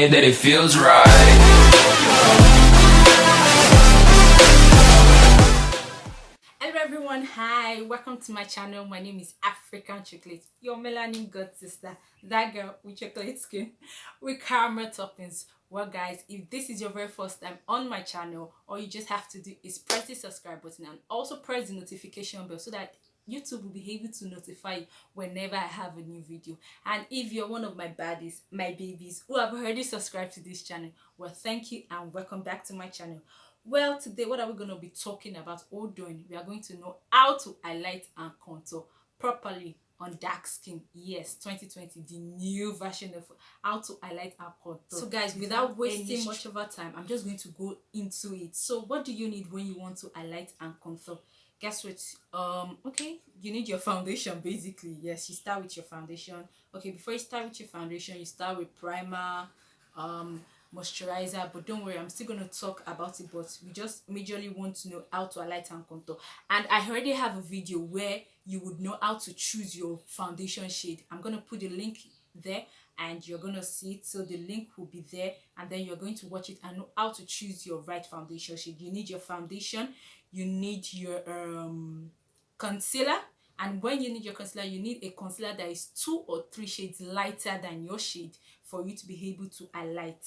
me that it feels right. Hello everyone, hi, welcome to my channel. My name is African Chocolate, your melanin god sister, that girl with chocolate skin with caramel toppings. Well guys, if this is your very first time on my channel, all you just have to do is press the subscribe button and also press the notification bell so that YouTube will be able to notify you whenever I have a new video. And if you're one of my baddies, my babies who have already subscribed to this channel, well, thank you and welcome back to my channel. Well, today what are we going to be talking about or doing? We are going to know how to highlight and contour properly on dark skin. Yes, 2020, the new version of how to highlight and contour. So guys, without wasting much of our time, I'm just going to go into it. So what do you need when you want to highlight and contour? Guess what? Okay, you need your foundation basically. Yes, you start with your foundation. Okay, before you start with your foundation, you start with primer, moisturizer, but don't worry, I'm still going to talk about it, but we just majorly want to know how to highlight and contour. And I already have a video where you would know how to choose your foundation shade. I'm going to put the link there and you're going to see it, so the link will be there and then you're going to watch it and know how to choose your right foundation shade. You need your foundation, you need your concealer, and when you need your concealer, you need a concealer that is 2 or 3 shades lighter than your shade for you to be able to highlight.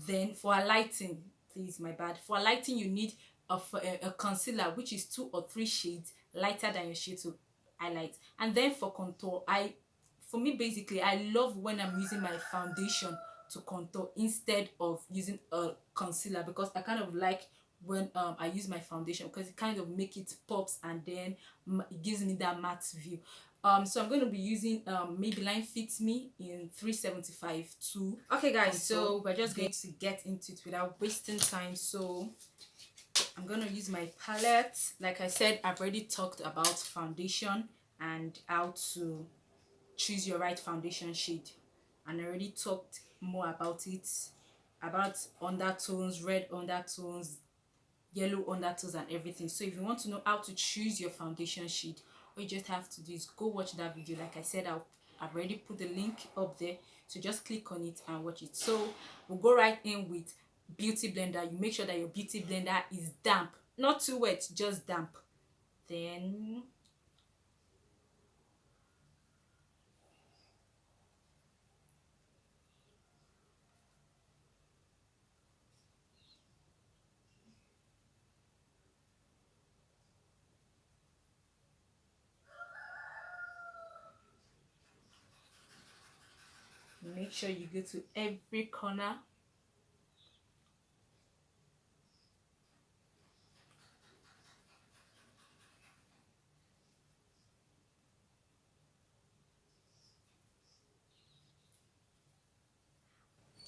Then for highlighting, please, my bad, for highlighting you need a concealer which is 2 or 3 shades lighter than your shade to highlight. And then for contour, for me basically, I love when I'm using my foundation to contour instead of using a concealer, because I kind of like when I use my foundation because it kind of make it pops and then it gives me that matte view. So I'm going to be using Maybelline Fit Me in 375 too. Okay guys, so we're just going to get into it without wasting time. So I'm going to use my palette. Like I said, I've already talked about foundation and how to choose your right foundation shade, and I already talked more about it, about undertones, red undertones, yellow undertones and everything. So if you want to know how to choose your foundation shade, all you just have to do is go watch that video. Like I said, I've already put the link up there, so just click on it and watch it. So we'll go right in with beauty blender. You make sure that your beauty blender is damp, not too wet, just damp. Then make sure you go to every corner.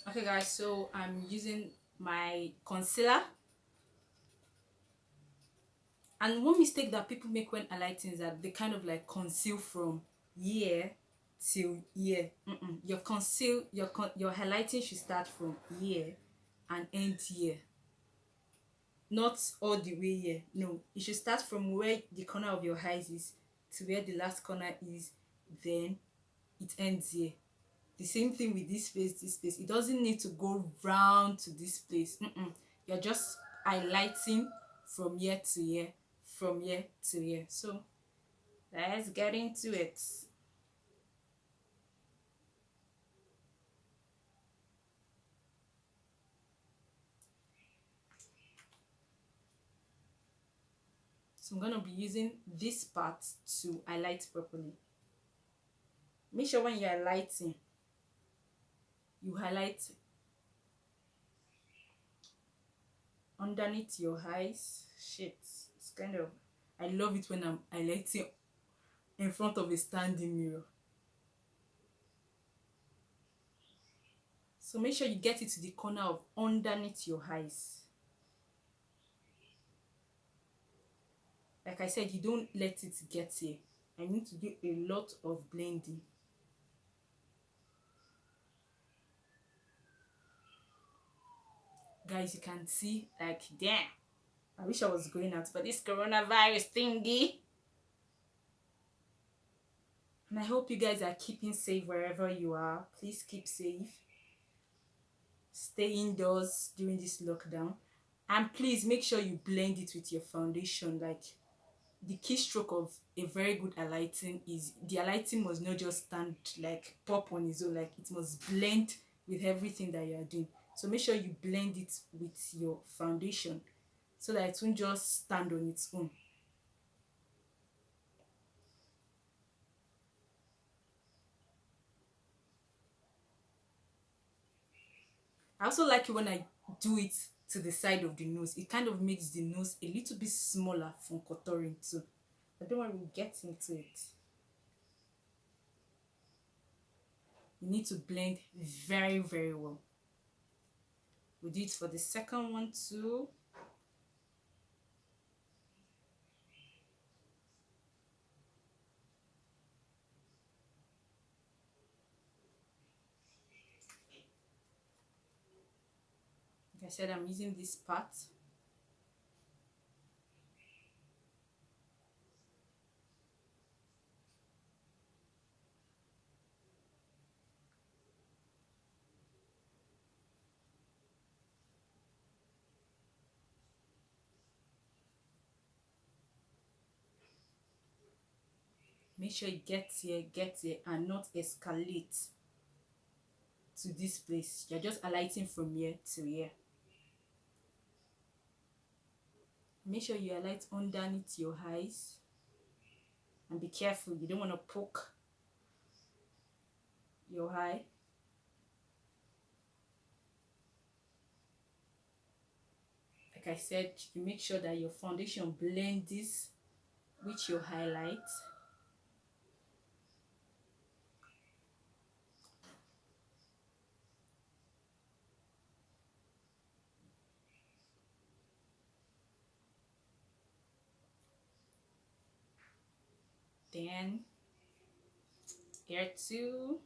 Okay guys, so I'm using my concealer, and one mistake that people make when highlighting is that they kind of like conceal from here till here. Your highlighting should start from here and end here, not all the way here. No, it should start from where the corner of your eyes is to where the last corner is, then it ends here. The same thing with this place. It doesn't need to go round to this place. You're just highlighting from here to here, from here to here. So let's get into it. So I'm going to be using this part to highlight properly. Make sure when you're highlighting, you highlight underneath your eyes. Shit, it's kind of, I love it when I'm highlighting in front of a standing mirror. So make sure you get it to the corner of underneath your eyes. Like I said, you don't let it get here. I need to do a lot of blending. Guys, you can see, like, damn, I wish I was going out, but this coronavirus thingy. And I hope you guys are keeping safe wherever you are. Please keep safe. stay indoors during this lockdown. And please make sure you blend it with your foundation. Like, the keystroke of a very good highlighting is the highlighting must not just stand like pop on its own, like it must blend with everything that you are doing. So make sure you blend it with your foundation so that it won't just stand on its own. I also like it when I do it to the side of the nose. It kind of makes the nose a little bit smaller from contouring too. But don't worry, we'll get into it. You need to blend very, very well. We'll do it for the second one too. Like I said, I'm using this part. Make sure it gets here, and not escalate to this place. You're just alighting from here to here. Make sure you alight underneath your eyes. And be careful, you don't want to poke your eye. Like I said, you make sure that your foundation blends this with your highlight. Then here too.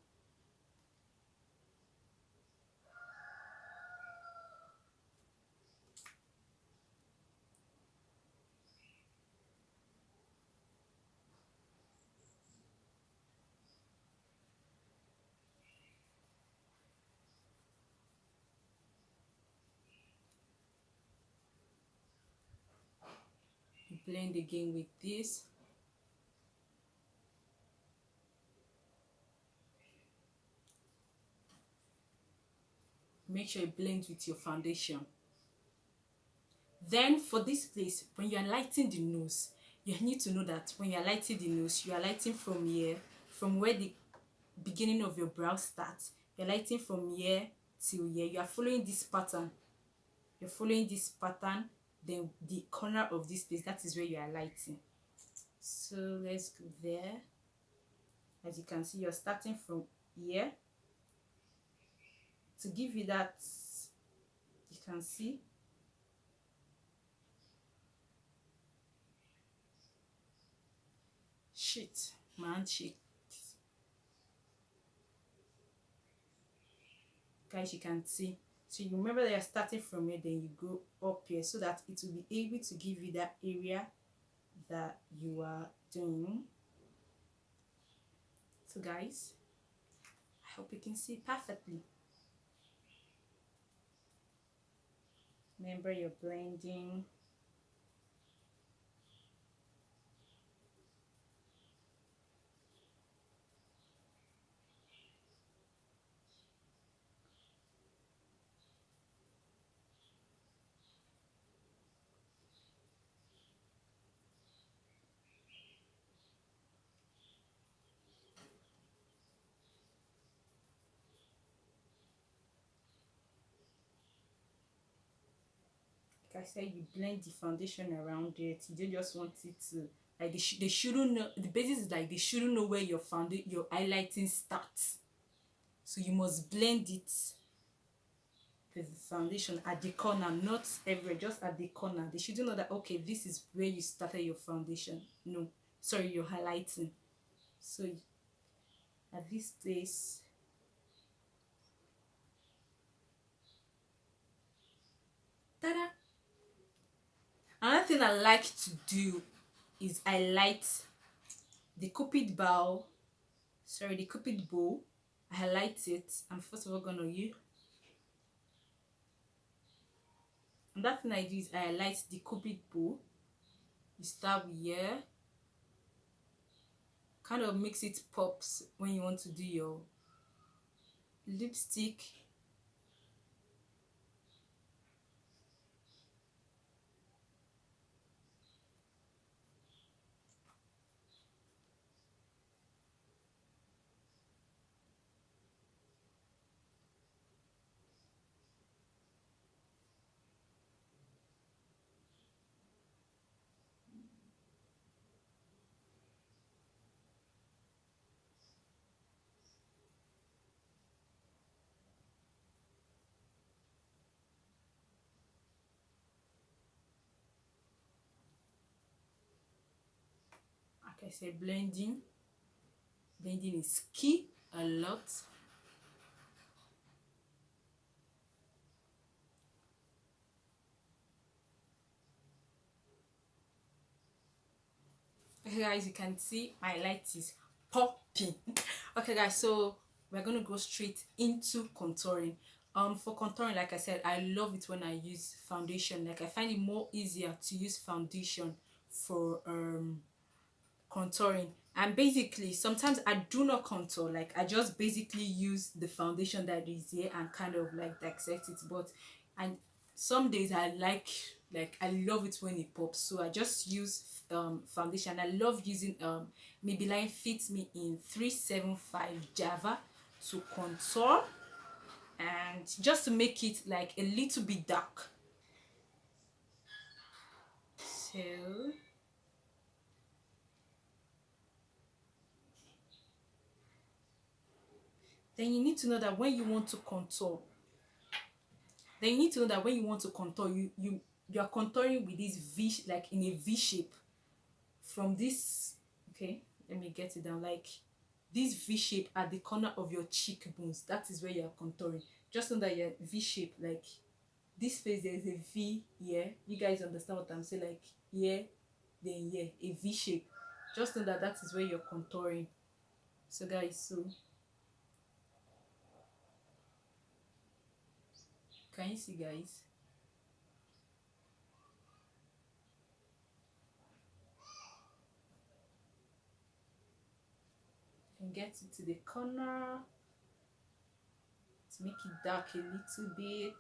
Blend again with this. Make sure it blends with your foundation. Then for this place, when you are lighting the nose, you need to know that when you are lighting the nose, you are lighting from here, from where the beginning of your brow starts. You're lighting from here till here. You are following this pattern. You're following this pattern. Then the corner of this place, that is where you are lighting. So let's go there. As you can see, you're starting from here to give you that. You can see. Shit, man, shit. Guys, you can see. So you remember that you're starting from here, then you go up here so that it will be able to give you that area that you are doing. So guys, I hope you can see perfectly. Remember, you're blending. Like I said, you blend the foundation around it. You don't just want it to, like, they shouldn't know. The basis is like they shouldn't know where your highlighting starts. So you must blend it with the foundation at the corner, not everywhere, just at the corner. They shouldn't know that, okay, this is where you started your foundation. No, sorry, your highlighting. So at this place, ta-da! Another thing I like to do is I light the cupid bow. Sorry, the cupid bow. I highlight it. I'm first of all gonna use And that thing I do is I highlight the cupid bow. You start here, kind of makes it pops when you want to do your lipstick. Like I said, blending is key a lot. Okay guys, you can see my light is popping. Okay guys, so we're gonna go straight into contouring. For contouring, like I said, I love it when I use foundation. Like I find it more easier to use foundation for contouring. And basically sometimes I do not contour, like I just basically use the foundation that is here and kind of like dissect it. But and some days I like I love it when it pops, so I just use foundation. I love using Maybelline Fit Me in 375 Java to contour and just to make it like a little bit dark. So then you need to know that when you want to contour, you are contouring with this V, like in a V shape from this. Okay, let me get it down. Like this V shape at the corner of your cheekbones, that is where you are contouring. Just know that you're V shape, like this face there is a V here. You guys understand what I'm saying? Like here, then here, a V shape. Just know that that is where you're contouring. So guys, so can you see guys? And get it to the corner to make it dark a little bit.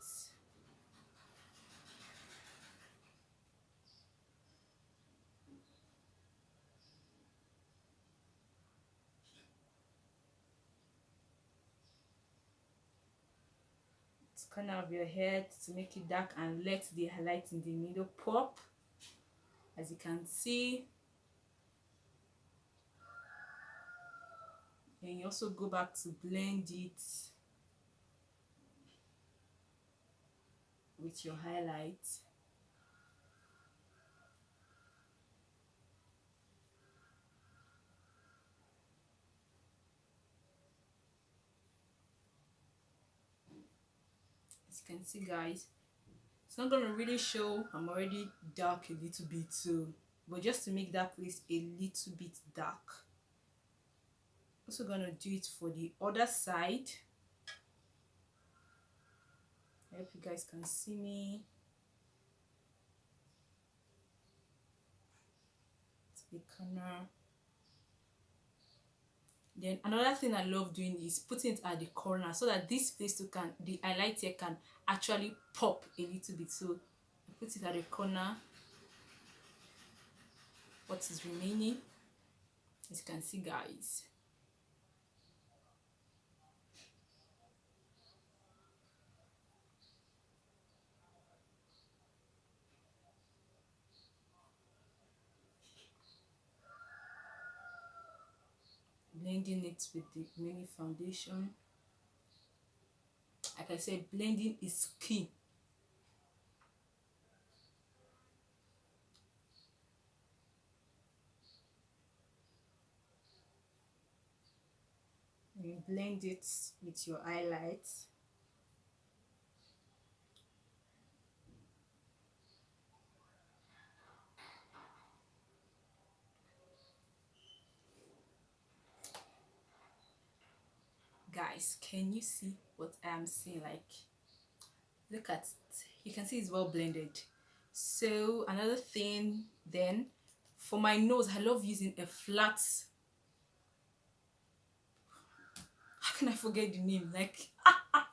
Corner of your head to make it dark and let the highlight in the middle pop, as you can see. And you also go back to blend it with your highlight. As you can see guys, it's not gonna really show. I'm already dark a little bit too, but just to make that place a little bit dark. Also gonna do it for the other side. I hope you guys can see me. To the corner. Then another thing I love doing is putting it at the corner so that this place too can, the highlight here can actually pop a little bit. So I put it at the corner. What is remaining, as you can see guys. Blending it with the mini foundation. Like I said, blending is key. You blend it with your highlights. Guys, can you see what I am seeing? Like Look at it. You can see it's well blended. So another thing then, for my nose, I love using a flat, how can I forget the name? Like, I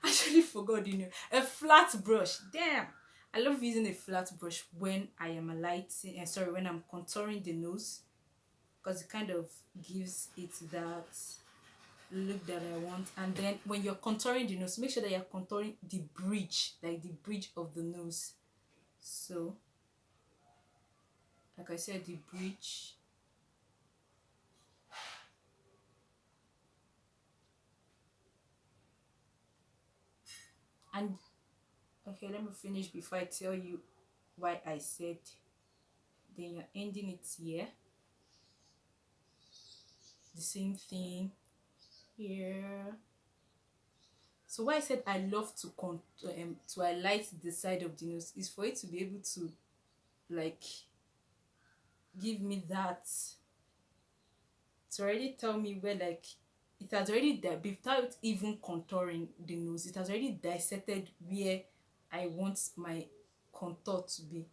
actually forgot the name. A flat brush. Damn. I love using a flat brush when I am highlighting, and sorry, when I'm contouring the nose, because it kind of gives it that look that I want. And then when you're contouring the nose, make sure that you're contouring the bridge, like the bridge of the nose. So like I said, the bridge. And okay, let me finish before I tell you why I said. Then you're ending it here, the same thing here. So why I said I love to highlight the side of the nose is for it to be able to like give me that, to already tell me where, like, it has already without even contouring the nose, it has already dissected where I want my contour to be.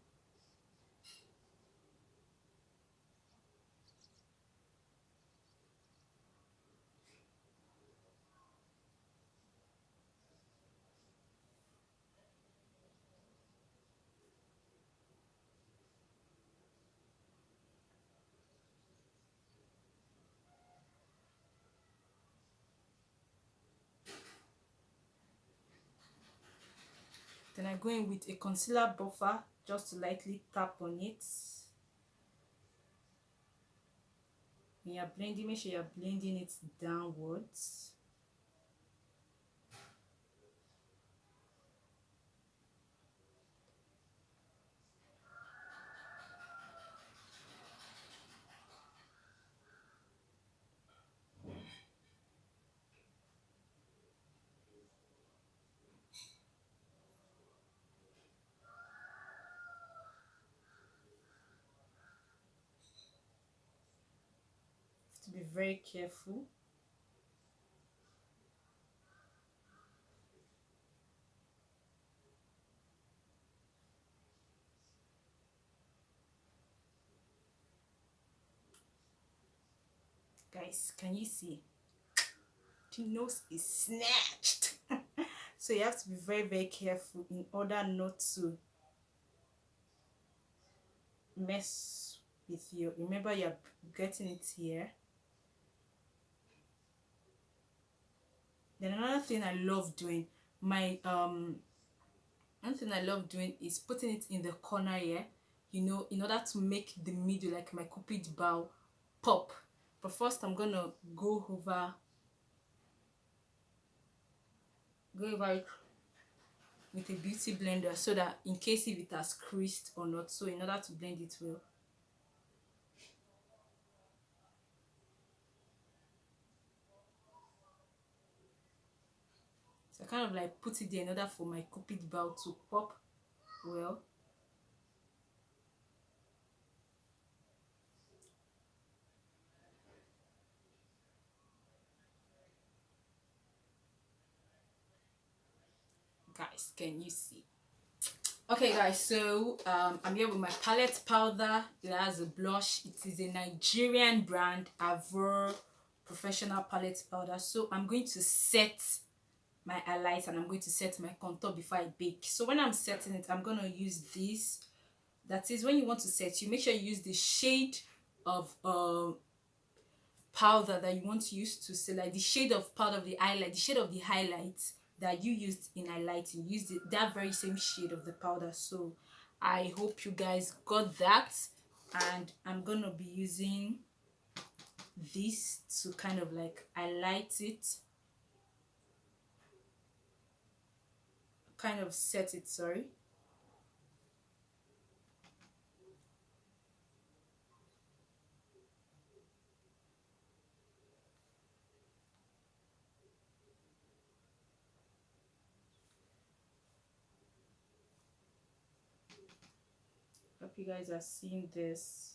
Then I go in with a concealer buffer just to lightly tap on it. When you're blending, make sure you're blending it downwards. To be very careful. Guys, can you see? The nose is snatched. So you have to be very careful in order not to mess with you. Remember, you're getting it here. Then another thing I love doing, another thing I love doing is putting it in the corner here, you know, in order to make the middle, like my cupid bow, pop. But first I'm gonna go over it with a beauty blender, so that in case if it has creased or not, so in order to blend it well. So I kind of like put it there in order for my cupid bow to pop well. Guys, can you see? Okay guys, so I'm here with my palette powder. It has a blush. It is a Nigerian brand, avour professional palette powder. So I'm going to set my highlights and I'm going to set my contour before I bake. So when I'm setting it, I'm going to use this. That is, when you want to set, you make sure you use the shade of powder that you want to use to say, like the shade of powder of the highlight, the shade of the highlights that you used in highlighting, use that very same shade of the powder. So I hope you guys got that, and I'm gonna be using this to kind of like highlight it, kind of set it, sorry. Hope you guys are seeing this.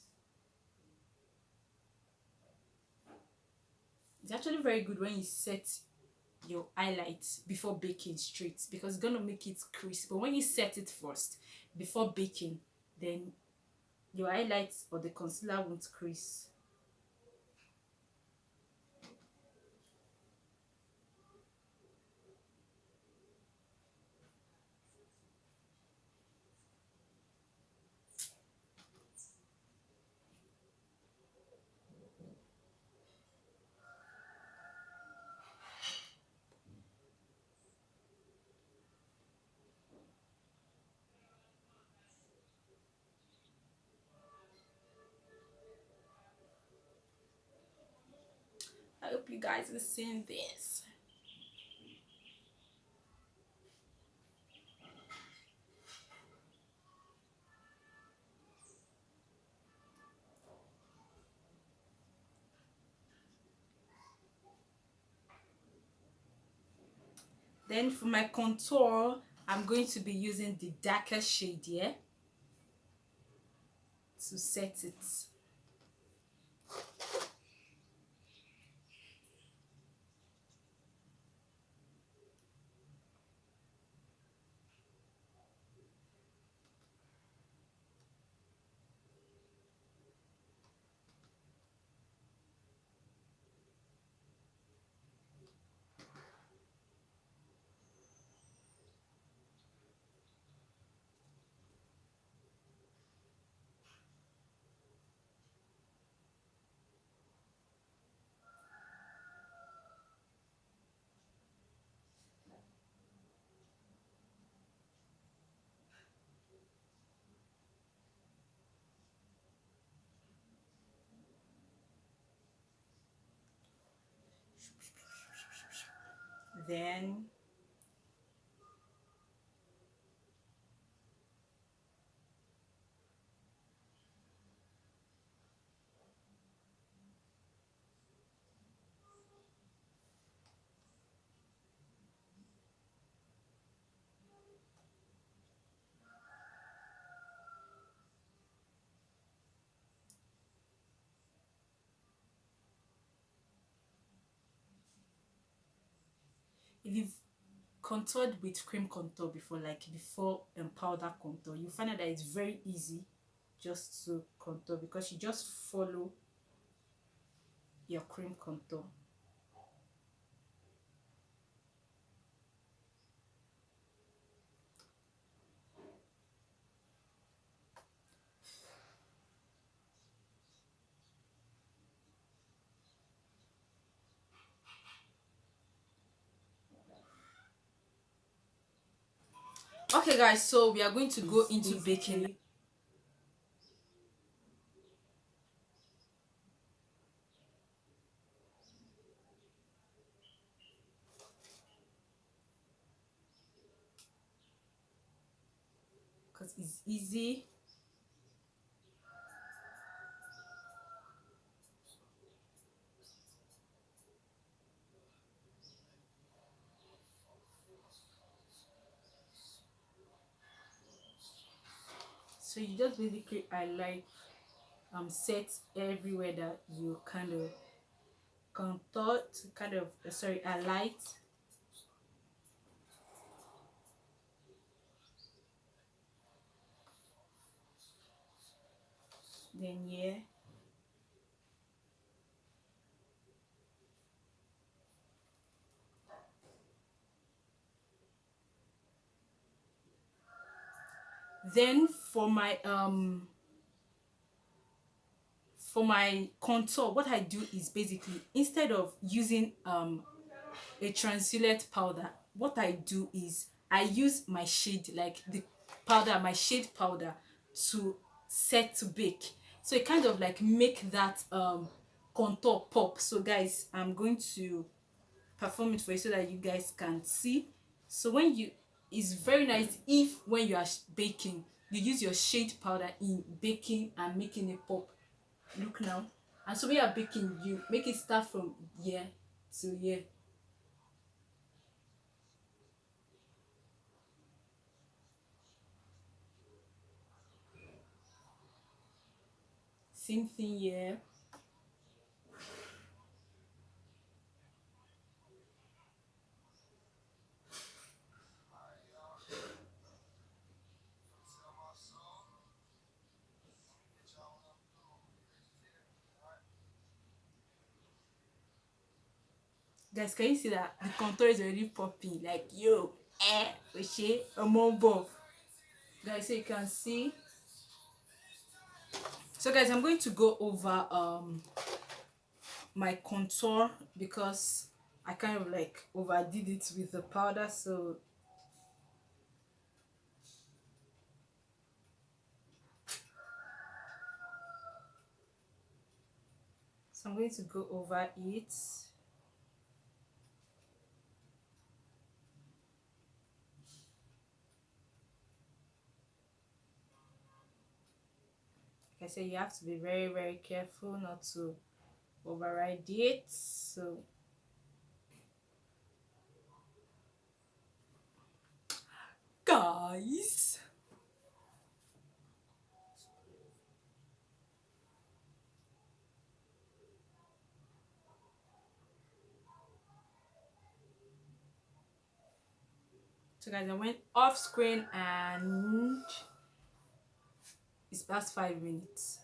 It's actually very good when you set your highlights before baking straight, because it's gonna make it crisp. But when you set it first before baking, then your highlights or the concealer won't crease. I hope you guys are seeing this. Then for my contour, I'm going to be using the darker shade here to set it. Then if you've contoured with cream contour before, like before powder contour, you find out that it's very easy just to contour, because you just follow your cream contour. Okay guys, so we are going to go into baking. Because it's easy. So you just basically highlight, set everywhere that you kind of contour to kind of highlight. Then yeah, then for my contour, what I do is basically, instead of using a translucent powder, what I do is I use my shade, like the powder, my shade powder, to set to bake. So it kind of like make that contour pop. So guys, I'm going to perform it for you so that you guys can see. So when you, it's very nice if when you are baking, you use your shade powder in baking and making it pop. Look now. And so when you are baking, you make it start from here to here. Same thing here. Guys, can you see that the contour is already popping? Like, yo, Oshé, a mombo. Guys, so you can see. So guys, I'm going to go over my contour because I kind of like overdid it with the powder. So I'm going to go over it. Like I said, you have to be very, very careful not to override it. So guys, I went off screen and it's past 5 minutes.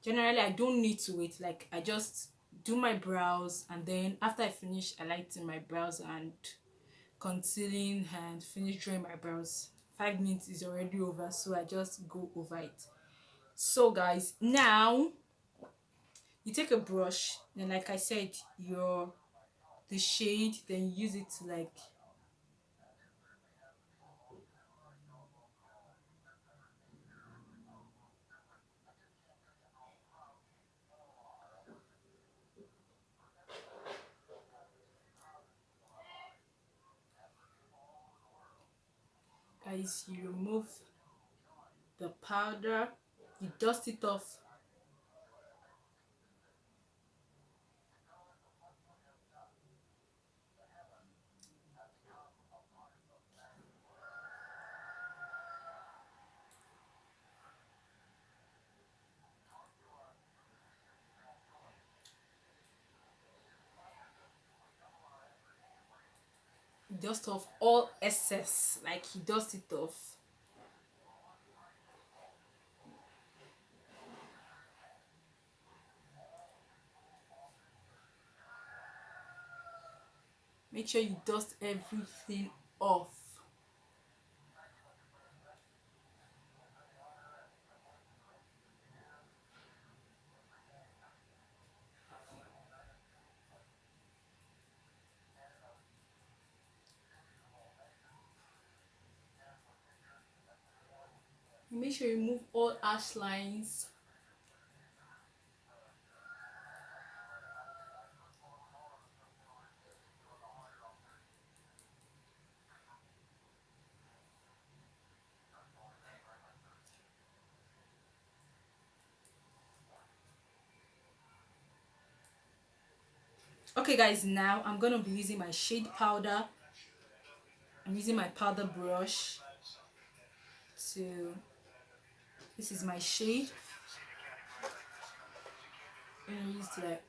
Generally, I don't need to wait. Like, I just do my brows, and then after I finish highlighting my brows and concealing and finish drawing my brows, 5 minutes is already over, so I just go over it. So guys, now you take a brush, then like I said, your the shade, then use it to like guys, you remove the powder, you dust it off. Dust off all excess, like you dust it off. Make sure you dust everything off. Make sure you remove all harsh lines. Okay guys, now I'm gonna be using my shade powder. I'm using my powder brush to, this is my shade, and use like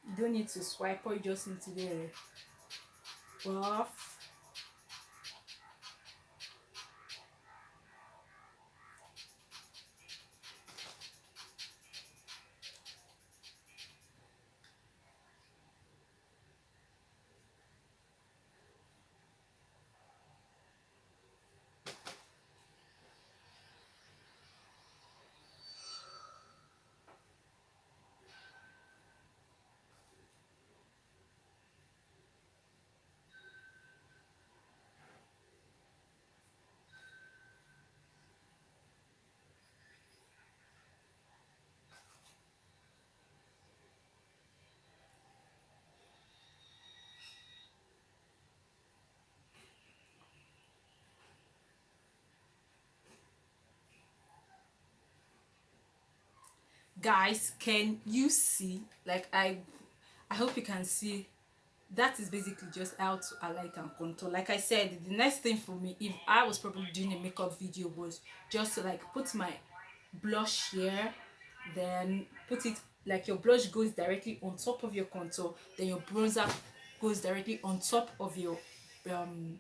you don't need to swipe, or you just need to do it buff. Guys, can you see? Like, I hope you can see. That is basically just how to highlight and contour. Like I said, the next thing for me, if I was probably doing a makeup video, was just to like put my blush here, then put it like your blush goes directly on top of your contour, then your bronzer goes directly on top of your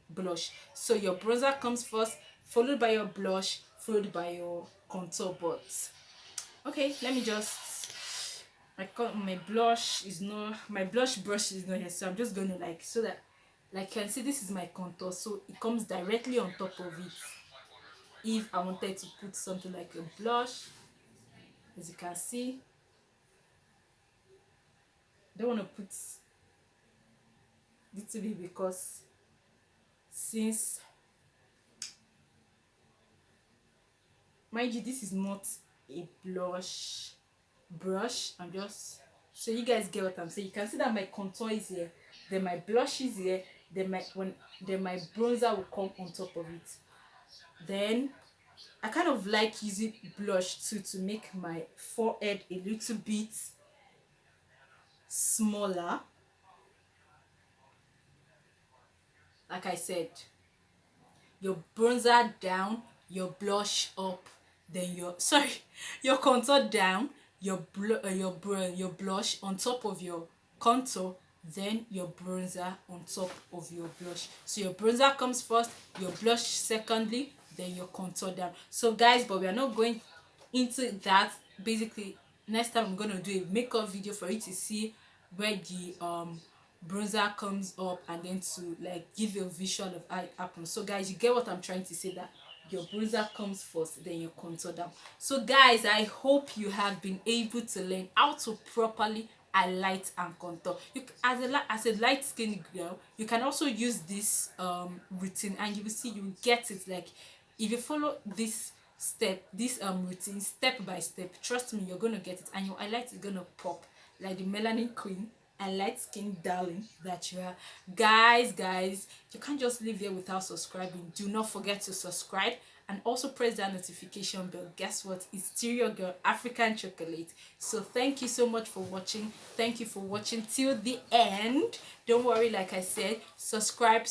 blush. So your bronzer comes first, followed by your blush, followed by your contour. But okay, let me just, my blush is not, my blush brush is not here, so I'm just going to like, so that like you can see this is my contour, so it comes directly on top of it. If I wanted to put something like a blush, as you can see, I don't want to put little bit, because since, mind you, this is not a blush brush, I'm just, so you guys get what I'm saying. You can see that my contour is here, then my blush is here, then my bronzer will come on top of it. Then I kind of like using blush too, to make my forehead a little bit smaller. Like I said, your bronzer down, your blush up, then your your contour down, your blush on top of your contour, then your bronzer on top of your blush. So your bronzer comes first, your blush secondly, then your contour down. So guys, but we are not going into that. Basically, next time I'm gonna do a makeup video for you to see where the bronzer comes up, and then to like give you a visual of how it happens. So guys, you get what I'm trying to say, that your bronzer comes first, then your contour down. So guys, I hope you have been able to learn how to properly highlight and contour. You, as a light skinned girl, you can also use this routine, and you will see, you will get it. Like if you follow this routine step by step, trust me, you're gonna get it, and your highlight is gonna pop like the melanin queen and light skin darling that you are. Guys, you can't just live here without subscribing. Do not forget to subscribe, and also press that notification bell. Guess what? It's still your girl, African Chocolate. So thank you so much for watching. Thank you for watching till the end. Don't worry, like I said, subscribe,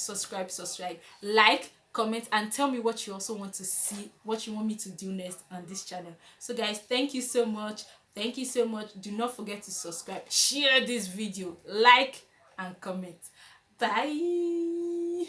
like, comment, and tell me what you also want to see, what you want me to do next on this channel. So guys, thank you so much. Do not forget to subscribe, share this video, like and comment. Bye.